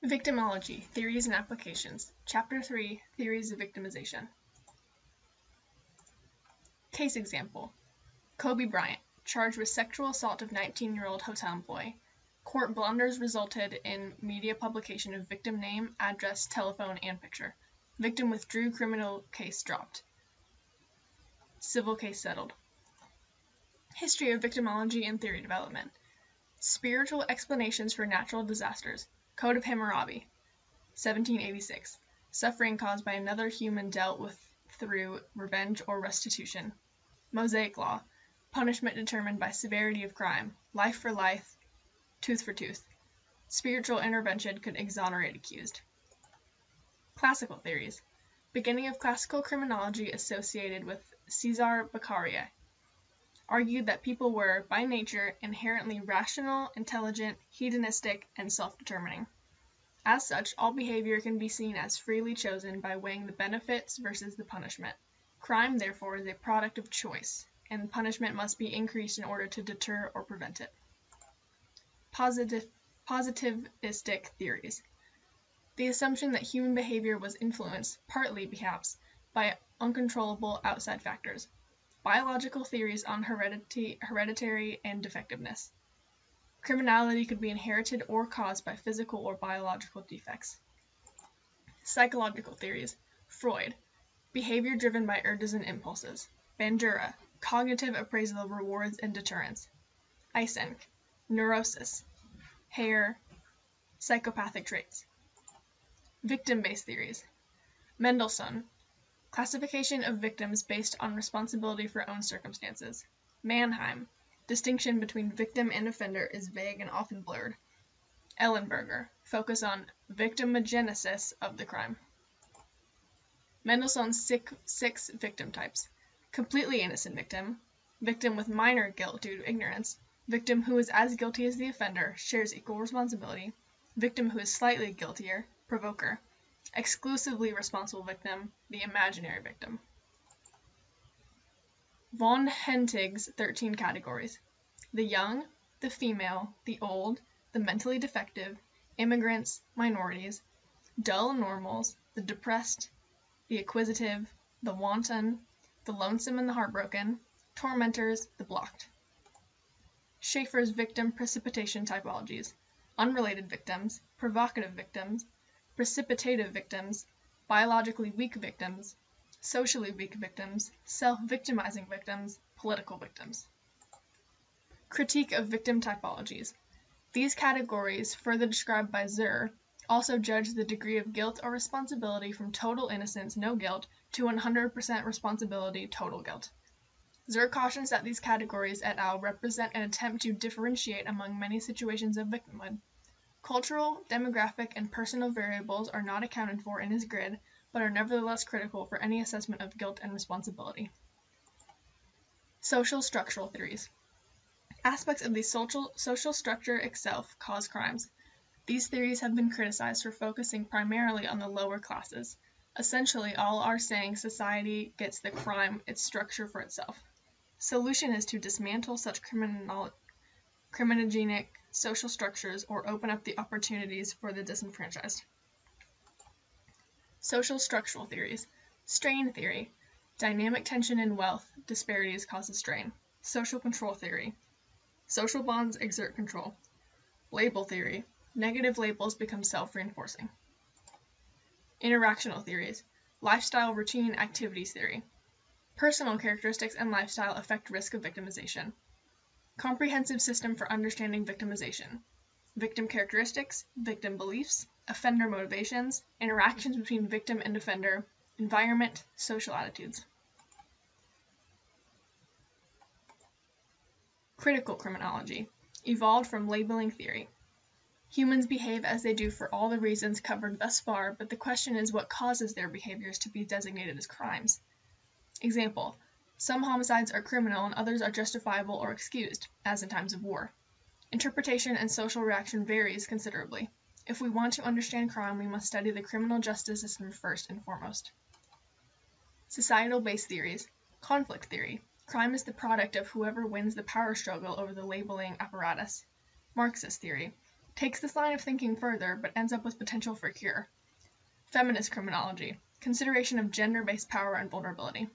Victimology, Theories and Applications, Chapter 3, Theories of Victimization. Case example. Kobe Bryant, charged with sexual assault of 19-year-old hotel employee. Court blunders resulted in media publication of victim name, address, telephone, and picture. Victim withdrew, criminal case dropped. Civil case settled. History of victimology and theory development. Spiritual explanations for natural disasters. Code of Hammurabi, 1786. Suffering caused by another human dealt with through revenge or restitution. Mosaic law. Punishment determined by severity of crime. Life for life, tooth for tooth. Spiritual intervention could exonerate accused. Classical theories. Beginning of classical criminology associated with Cesare Beccaria. Argued that people were, by nature, inherently rational, intelligent, hedonistic, and self-determining. As such, all behavior can be seen as freely chosen by weighing the benefits versus the punishment. Crime, therefore, is a product of choice, and punishment must be increased in order to deter or prevent it. Positivistic theories. The assumption that human behavior was influenced, partly perhaps, by uncontrollable outside factors. Biological theories on hereditary and defectiveness. Criminality could be inherited or caused by physical or biological defects. Psychological theories. Freud. Behavior driven by urges and impulses. Bandura. Cognitive appraisal of rewards and deterrence. Eysenck. Neurosis. Hare. Psychopathic traits. Victim-based theories. Mendelsohn. Classification of victims based on responsibility for own circumstances. Mannheim. Distinction between victim and offender is vague and often blurred. Ellenberger. Focus on victimogenesis of the crime. Mendelssohn's six victim types. Completely innocent victim. Victim with minor guilt due to ignorance. Victim who is as guilty as the offender, shares equal responsibility. Victim who is slightly guiltier. Provoker. Exclusively responsible victim, the imaginary victim. Von Hentig's 13 categories. The young, the female, the old, the mentally defective, immigrants, minorities, dull normals, the depressed, the acquisitive, the wanton, the lonesome and the heartbroken, tormentors, the blocked. Schaeffer's victim precipitation typologies. Unrelated victims, provocative victims, precipitative victims, biologically weak victims, socially weak victims, self-victimizing victims, political victims. Critique of victim typologies. These categories, further described by Zur, also judge the degree of guilt or responsibility from total innocence, no guilt, to 100% responsibility, total guilt. Zur cautions that these categories et al. Represent an attempt to differentiate among many situations of victimhood. Cultural, demographic, and personal variables are not accounted for in his grid, but are nevertheless critical for any assessment of guilt and responsibility. Social structural theories. Aspects of the social structure itself cause crimes. These theories have been criticized for focusing primarily on the lower classes. Essentially, all are saying society gets the crime, its structure for itself. Solution is to dismantle such criminogenic social structures or open up the opportunities for the disenfranchised. Social structural theories. Strain theory. Dynamic tension in wealth disparities causes strain. Social control theory. Social bonds exert control. Label theory. Negative labels become self-reinforcing. Interactional theories. Lifestyle routine activities theory. Personal characteristics and lifestyle affect risk of victimization. Comprehensive system for understanding victimization. Victim characteristics, victim beliefs, offender motivations, interactions between victim and offender, environment, social attitudes. Critical criminology. Evolved from labeling theory. Humans behave as they do for all the reasons covered thus far, but the question is what causes their behaviors to be designated as crimes. Example. Some homicides are criminal and others are justifiable or excused, as in times of war. Interpretation and social reaction varies considerably. If we want to understand crime, we must study the criminal justice system first and foremost. Societal-based theories. Conflict theory. Crime is the product of whoever wins the power struggle over the labeling apparatus. Marxist theory. takes this line of thinking further but ends up with potential for cure. Feminist criminology, consideration of gender-based power and vulnerability.